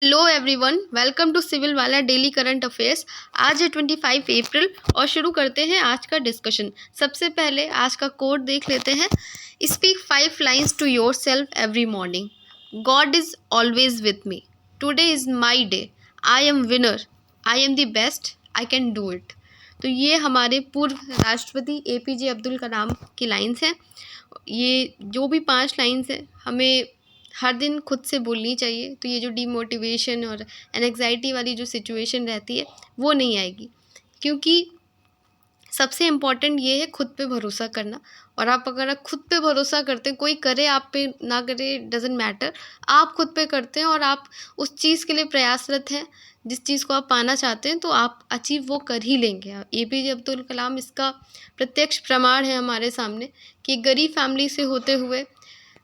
Hello everyone, welcome to civil वाला daily current affairs. आज है 25 अप्रैल और शुरू करते हैं आज का डिस्कशन। सबसे पहले आज का कोट देख लेते हैं। Speak 5 lines to yourself every morning. God is always with me. Today is my day. I am winner. I am the best. I can do it. तो ये हमारे पूर्व राष्ट्रपति APJ अब्दुल कलाम की लाइन्स हैं। ये जो भी 5 लाइन्स हैं हमें हर दिन खुद से बोलनी चाहिए, तो ये जो डीमोटिवेशन और एनग्जाइटी वाली जो सिचुएशन रहती है वो नहीं आएगी। क्योंकि सबसे इम्पॉर्टेंट ये है खुद पे भरोसा करना। और आप अगर खुद पे भरोसा करते हैं, कोई करे आप पे ना करे डजेंट मैटर, आप खुद पे करते हैं और आप उस चीज़ के लिए प्रयासरत हैं जिस चीज़ को आप पाना चाहते हैं, तो आप अचीव वो कर ही लेंगे। APJ अब्दुल कलाम इसका प्रत्यक्ष प्रमाण है हमारे सामने कि गरीब फैमिली से होते हुए,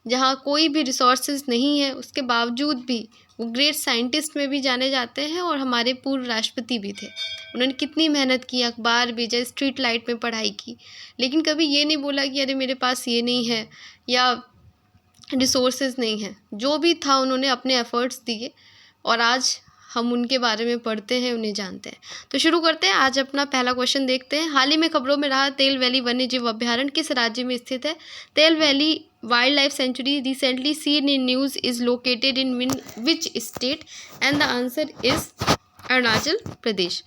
जहाँ कोई भी रिसोर्सेज नहीं है, उसके बावजूद भी वो ग्रेट साइंटिस्ट में भी जाने जाते हैं और हमारे पूर्व राष्ट्रपति भी थे। उन्होंने कितनी मेहनत की, अखबार भेजा, स्ट्रीट लाइट में पढ़ाई की, लेकिन कभी ये नहीं बोला कि अरे मेरे पास ये नहीं है या रिसोर्सेज नहीं है। जो भी था उन्होंने अपने एफर्ट्स दिए और आज हम उनके बारे में पढ़ते हैं, उन्हें जानते हैं। तो शुरू करते हैं। आज अपना पहला क्वेश्चन देखते हैं। हाल ही में खबरों में रहा तेल वैली वन्य जीव अभ्यारण्य किस राज्य में स्थित है? Tale valley wildlife sanctuary recently seen in news is located in which state? And the answer is Arunachal Pradesh.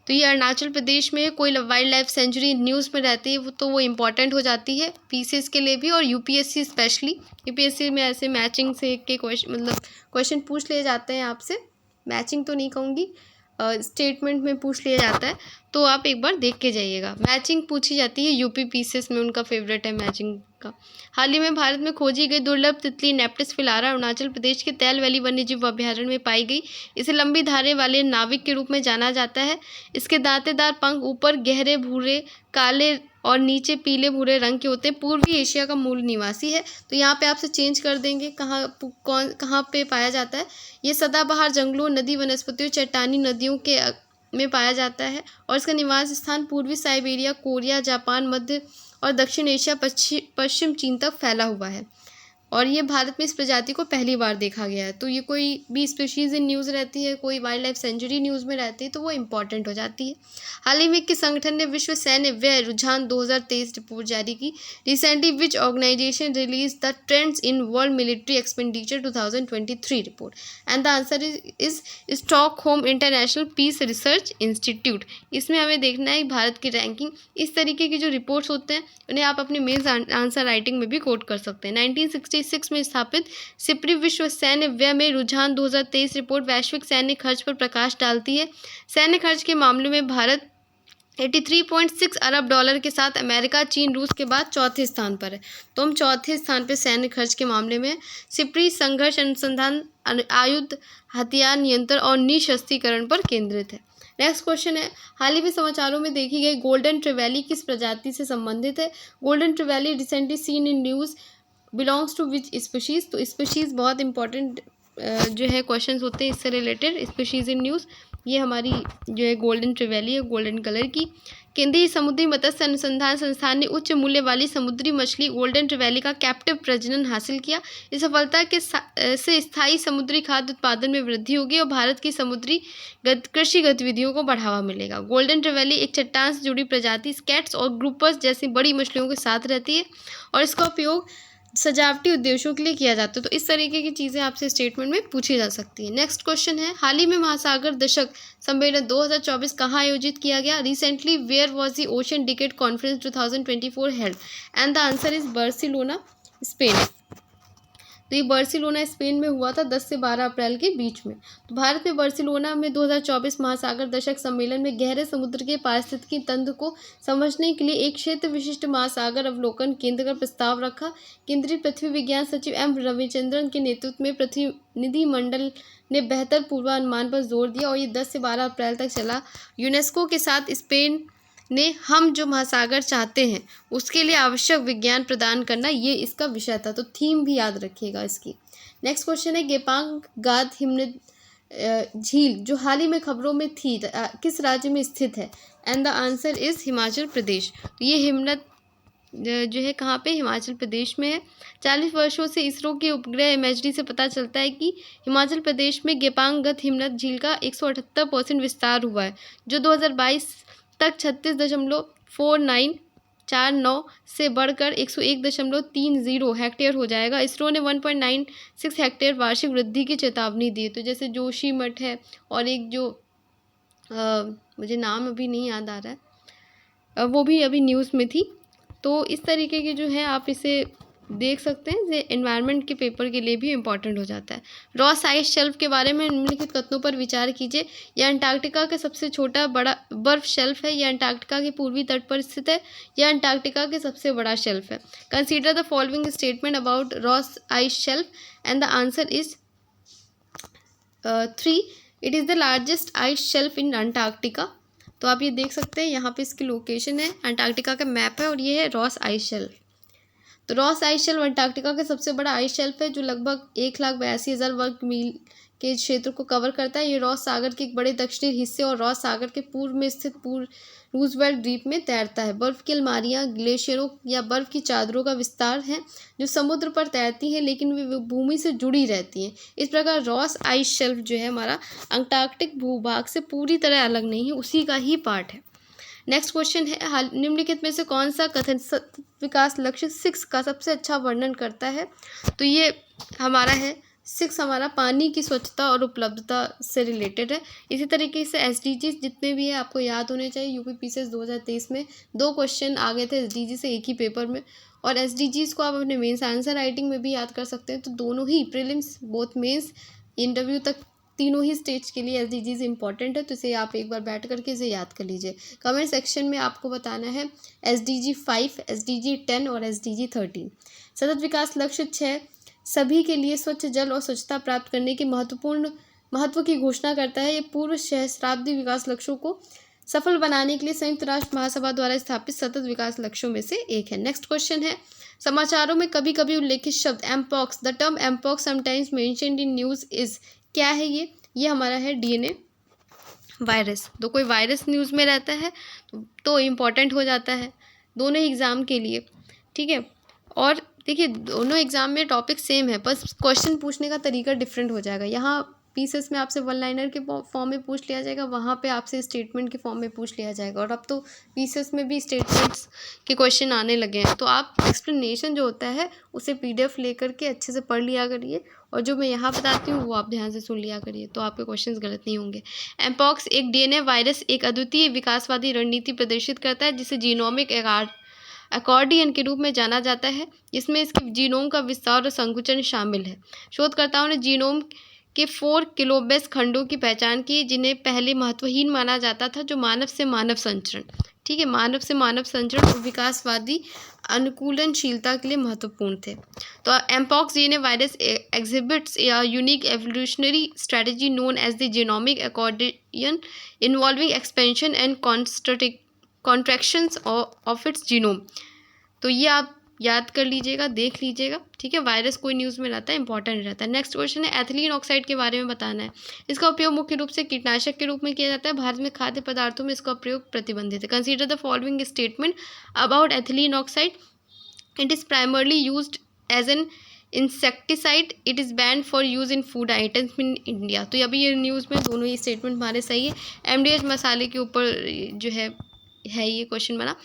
तो ये अरुणाचल प्रदेश में कोई वाइल्ड लाइफ सेंचुरी न्यूज़ में रहती है, वो तो वो इम्पॉर्टेंट हो जाती है पीसीएस के लिए भी और UPSC स्पेशली। UPSC में ऐसे मैचिंग से के क्वेश्चन पूछ लिए जाते हैं आपसे। मैचिंग तो नहीं कहूँगी, स्टेटमेंट में पूछ लिया जाता है, तो आप एक बार देख के जाइएगा। मैचिंग पूछी जाती है UP PCS में, उनका फेवरेट है मैचिंग का। हाल ही में भारत में खोजी गई दुर्लभ तितली नेप्टिस फिलारा अरुणाचल प्रदेश के तेल वैली वन्यजीव अभ्यारण्य में पाई गई। इसे लंबी धारे वाले नाविक के रूप में जाना जाता है। इसके दांतेदार पंख ऊपर गहरे भूरे काले और नीचे पीले भूरे रंग के होते हैं। पूर्वी एशिया का मूल निवासी है। तो यहाँ पे आपसे चेंज कर देंगे कहाँ पे पाया जाता है। ये सदाबहार जंगलों, नदी वनस्पतियों, चट्टानी नदियों के में पाया जाता है और इसका निवास स्थान पूर्वी साइबेरिया, कोरिया, जापान, मध्य और दक्षिण एशिया, पश्चिम चीन तक फैला हुआ है। और ये भारत में इस प्रजाति को पहली बार देखा गया है। तो ये कोई भी स्पीशीज़ इन न्यूज़ रहती है, कोई वाइल्ड लाइफ सेंचुरी न्यूज़ में रहती है, तो वो इंपॉर्टेंट हो जाती है। हाल ही में किस संगठन ने विश्व सैन्य व्यय रुझान 2023 रिपोर्ट जारी की? Recently which organization release the trends in world military expenditure 2023 report? And the answer is Stockholm International Peace Research Institute. इसमें हमें देखना है भारत की रैंकिंग। इस तरीके की जो रिपोर्ट्स होते हैं उन्हें आप अपने मेंस आंसर राइटिंग में भी कोट कर सकते हैं। 1966 में स्थापित सिप्री विश्व सैन्य व्यय में रुझान 2023 रिपोर्ट वैश्विक सैन्य खर्च पर प्रकाश डालती है। सैन्य खर्च के मामले में भारत 83.6 अरब डॉलर के साथ अमेरिका, चीन, रूस के बाद चौथे स्थान पर है। तो हम चौथे स्थान पर सैन्य खर्च के मामले में। सिप्री संघर्ष अनुसंधान, आयुध, हथियार नियंत्रण और निशस्त्रीकरण पर केंद्रित है। नेक्स्ट क्वेश्चन है, हाल ही में समाचारों में देखी गई गोल्डन ट्रिवेली किस प्रजाति से संबंधित है? Golden trevally recently seen in news belongs to which species? तो स्पीशीज़ बहुत इंपॉर्टेंट जो है क्वेश्चंस होते हैं इससे रिलेटेड। स्पीशीज़ इन न्यूज़, ये हमारी जो है गोल्डन ट्रिवेली है, गोल्डन कलर की। केंद्रीय समुद्री मत्स्य अनुसंधान संस्थान ने उच्च मूल्य वाली समुद्री मछली गोल्डन ट्रिवेली का कैप्टिव प्रजनन हासिल किया। इस सफलता के से स्थायी समुद्री खाद्य उत्पादन में वृद्धि होगी और भारत की समुद्री कृषि गतिविधियों को बढ़ावा मिलेगा। गोल्डन ट्रिवेली एक चट्टान से जुड़ी प्रजाति स्कैट्स और ग्रुपर्स जैसी बड़ी मछलियों के साथ रहती है और इसका उपयोग सजावटी उद्देश्यों के लिए किया जाता है। तो इस तरीके की चीज़ें आपसे स्टेटमेंट में पूछी जा सकती है। नेक्स्ट क्वेश्चन है, हाल ही में महासागर दशक सम्मेलन 2024 कहाँ आयोजित किया गया? Recently where was the ocean decade conference 2024 held? And the answer is Barcelona, Spain. तो ये बार्सिलोना स्पेन में हुआ था 10 से 12 अप्रैल के बीच में। तो भारत में बार्सिलोना में 2024 महासागर दशक सम्मेलन में गहरे समुद्र के पारिस्थितिकी तंत्र को समझने के लिए एक क्षेत्र विशिष्ट महासागर अवलोकन केंद्र का प्रस्ताव रखा। केंद्रीय पृथ्वी विज्ञान सचिव M रविचंद्रन के नेतृत्व में प्रतिनिधि मंडल ने बेहतर पूर्वानुमान पर जोर दिया और ये 10 से 12 अप्रैल तक चला। यूनेस्को के साथ स्पेन ने हम जो महासागर चाहते हैं उसके लिए आवश्यक विज्ञान प्रदान करना, ये इसका विषय था। तो थीम भी याद रखिएगा इसकी। नेक्स्ट क्वेश्चन है, गेपांग गाद हिमनद झील जो हाल ही में खबरों में थी किस राज्य में स्थित है? And the answer is Himachal Pradesh. तो ये हिमनद जो है कहाँ पे, हिमाचल प्रदेश में है। 40 वर्षों से इसरो के उपग्रह इमेजरी से पता चलता है कि हिमाचल प्रदेश में गेपांग गत हिमनद झील का 178% विस्तार हुआ है, जो 2022 तक 36.4949 से बढ़कर 101.30 हेक्टेयर हो जाएगा। इसरो ने 1.96 हेक्टेयर वार्षिक वृद्धि की चेतावनी दी। तो जैसे जोशीमठ है और एक जो मुझे नाम अभी नहीं याद आ रहा है, वो भी अभी न्यूज़ में थी। तो इस तरीके के जो है आप इसे देख सकते हैं, ये एनवायरनमेंट के पेपर के लिए भी इम्पॉर्टेंट हो जाता है। रॉस आइस शेल्फ के बारे में निम्नलिखित कथनों पर विचार कीजिए। यह अंटार्कटिका का सबसे छोटा बड़ा बर्फ शेल्फ है। यह अंटार्कटिका के पूर्वी तट पर स्थित है। यह अंटार्कटिका के सबसे बड़ा शेल्फ है। Consider the following statement about Ross ice shelf and the answer is 3. It is the largest ice shelf in Antarctica. तो आप ये देख सकते हैं, यहाँ पे इसकी लोकेशन है, अंटार्कटिका का मैप है और ये है रॉस आइस शेल्फ। तो रॉस आइस शेल्फ अंटार्कटिका का सबसे बड़ा आइस शेल्फ है, जो लगभग 1,82,000 वर्ग मील के क्षेत्र को कवर करता है। ये रॉस सागर के एक बड़े दक्षिणी हिस्से और रॉस सागर के पूर्व में स्थित रूजवेल्ट द्वीप में तैरता है। बर्फ की अलमारियाँ ग्लेशियरों या बर्फ की चादरों का विस्तार है, जो समुद्र पर तैरती हैं लेकिन वे भूमि से जुड़ी रहती हैं। इस प्रकार रॉस आइस शेल्फ जो है हमारा अंटार्कटिक भूभाग से पूरी तरह अलग नहीं है, उसी का ही पार्ट है। नेक्स्ट क्वेश्चन है, निम्नलिखित में से कौन सा कथन सतत विकास लक्ष्य 6 का सबसे अच्छा वर्णन करता है? तो ये हमारा है 6 हमारा पानी की स्वच्छता और उपलब्धता से रिलेटेड है। इसी तरीके से SDGs जितने भी है आपको याद होने चाहिए। UPPCS 2023 में 2 क्वेश्चन आ गए थे SDG से एक ही पेपर में, और SDGs को आप अपने मेंस आंसर राइटिंग में भी याद कर सकते हैं। तो दोनों ही प्रीलिम्स बोथ मेंस इंटरव्यू तक तीनों ही स्टेज के लिए SDGs इंपॉर्टेंट है। तो इसे आप एक बार बैठ करके इसे याद कर लीजिए। कमेंट सेक्शन में आपको बताना है SDG 5, SDG 10 और SDG 13। सतत विकास लक्ष्य 6 सभी के लिए स्वच्छ जल और स्वच्छता प्राप्त करने के महत्व की घोषणा करता है। ये पूर्व सहस्राब्दी विकास लक्ष्यों को सफल बनाने के लिए संयुक्त राष्ट्र महासभा द्वारा स्थापित सतत विकास लक्ष्यों में से एक है। नेक्स्ट क्वेश्चन है, समाचारों में कभी कभी उल्लेखित शब्द mpox, the term mpox sometimes mentioned in news is, क्या है ये हमारा है DNA वायरस। तो कोई वायरस न्यूज़ में रहता है तो इम्पॉर्टेंट हो जाता है दोनों ही एग्ज़ाम के लिए, ठीक है। और देखिए दोनों एग्ज़ाम में टॉपिक सेम है, बस क्वेश्चन पूछने का तरीका डिफरेंट हो जाएगा। यहाँ पीसेस में आपसे 1 लाइनर के फॉर्म में पूछ लिया जाएगा, वहाँ पे आपसे स्टेटमेंट के फॉर्म में पूछ लिया जाएगा। और अब तो पीसेस में भी स्टेटमेंट्स के क्वेश्चन आने लगे हैं। तो आप एक्सप्लेनेशन जो होता है उसे PDF लेकर के अच्छे से पढ़ लिया करिए, और जो मैं यहाँ बताती हूँ वो आप ध्यान से सुन लिया करिए, तो आपके क्वेश्चंस गलत नहीं होंगे। एमपॉक्स एक DNA वायरस एक अद्वितीय विकासवादी रणनीति प्रदर्शित करता है, जिसे जीनोमिक अकॉर्डियन के रूप में जाना जाता है। इसमें इसके जीनोम का विस्तार और संकुचन शामिल है। शोधकर्ताओं ने जीनोम के 4 किलोबेस खंडों की पहचान की, जिन्हें पहले महत्वहीन माना जाता था, जो मानव से मानव संचरण, ठीक है, मानव से मानव संचरण और विकासवादी अनुकूलनशीलता के लिए महत्वपूर्ण थे। तो mpox DNA virus exhibits a unique evolutionary strategy known as the genomic accordion involving expansion and contractions of its genome। तो ये आप याद कर लीजिएगा, देख लीजिएगा, ठीक है। वायरस कोई न्यूज़ में रहता है, इंपॉर्टेंट रहता है। नेक्स्ट क्वेश्चन है, एथिलीन ऑक्साइड के बारे में बताना है। इसका उपयोग मुख्य रूप से कीटनाशक के रूप में किया जाता है। भारत में खाद्य पदार्थों में इसका प्रयोग प्रतिबंधित है। Consider the following statement about ethylene oxide. It is primarily used as an insecticide, it is banned for use in food items in India. तो अभी ये न्यूज़ में दोनों ही स्टेटमेंट हमारे सही है। MDH मसाले के ऊपर जो है ये क्वेश्चन बना।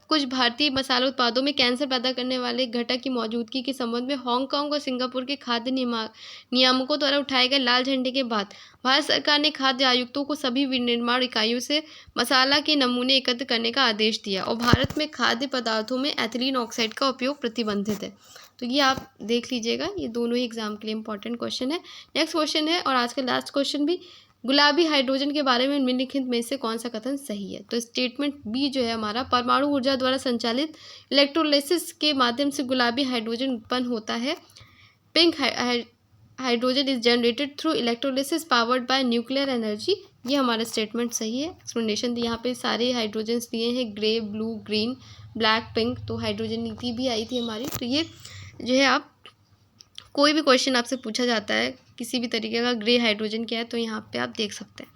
कुछ भारतीय मसाला उत्पादों में कैंसर पैदा करने वाले घटक की मौजूदगी के संबंध में हांगकांग और सिंगापुर के खाद्य नियामकों द्वारा उठाए गए लाल झंडे के बाद भारत सरकार ने खाद्य आयुक्तों को सभी विनिर्माण इकाइयों से मसाला के नमूने एकत्र करने का आदेश दिया, और भारत में खाद्य पदार्थों में एथिलीन ऑक्साइड का उपयोग प्रतिबंधित है। तो ये आप देख लीजिएगा, ये दोनों ही एग्जाम के लिए इंपॉर्टेंट क्वेश्चन है। नेक्स्ट क्वेश्चन है, और आज का लास्ट क्वेश्चन भी, गुलाबी हाइड्रोजन के बारे में निम्नलिखित में से कौन सा कथन सही है? तो स्टेटमेंट बी जो है हमारा, परमाणु ऊर्जा द्वारा संचालित इलेक्ट्रोलिसिस के माध्यम से गुलाबी हाइड्रोजन उत्पन्न होता है। Pink hydrogen is generated through electrolysis powered by nuclear energy. ये हमारा स्टेटमेंट सही है। एक्सप्लेनेशन यहाँ पे सारे हाइड्रोजन्स दिए हैं, grey, blue, green, black, pink. तो हाइड्रोजन नीति भी आई थी हमारी। तो ये जो है, आप कोई भी क्वेश्चन आपसे पूछा जाता है किसी भी तरीके का, ग्रे हाइड्रोजन क्या है, तो यहाँ पे आप देख सकते हैं।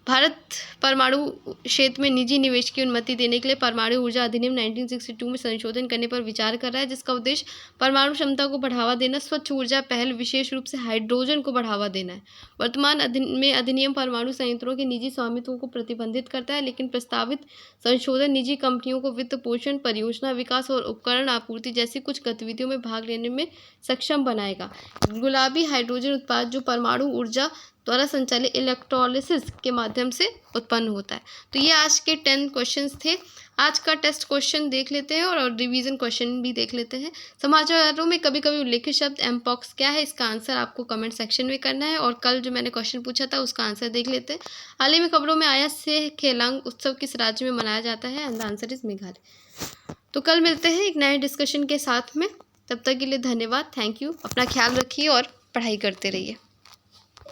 भारत परमाणु क्षेत्र में निजी निवेश की अनुमति देने के लिए परमाणु ऊर्जा अधिनियम 1962 में संशोधन करने पर विचार कर रहा है, जिसका उद्देश्य परमाणु क्षमता को बढ़ावा देना, स्वच्छ ऊर्जा पहल, विशेष रूप से हाइड्रोजन को बढ़ावा देना है। वर्तमान अधिनियम परमाणु संयंत्रों के निजी स्वामित्व को प्रतिबंधित करता है, लेकिन प्रस्तावित संशोधन निजी कंपनियों को वित्त पोषण, परियोजना विकास और उपकरण आपूर्ति जैसी कुछ गतिविधियों में भाग लेने में सक्षम बनाएगा। गुलाबी हाइड्रोजन उत्पाद जो परमाणु ऊर्जा द्वारा संचालित इलेक्ट्रोलिसिस के माध्यम से उत्पन्न होता है। तो ये आज के 10 क्वेश्चंस थे। आज का टेस्ट क्वेश्चन देख लेते हैं और रिवीजन क्वेश्चन भी देख लेते हैं। समाचारों में कभी कभी उल्लेखित शब्द एमपॉक्स क्या है, इसका आंसर आपको कमेंट सेक्शन में करना है। और कल जो मैंने क्वेश्चन पूछा था उसका आंसर देख लेते हैं। हाल ही में खबरों में आया से खेलांग उत्सव किस राज्य में मनाया जाता है, and the answer is Meghalaya. तो कल मिलते हैं एक नए डिस्कशन के साथ में। तब तक के लिए धन्यवाद, थैंक यू। अपना ख्याल रखिए और पढ़ाई करते रहिए।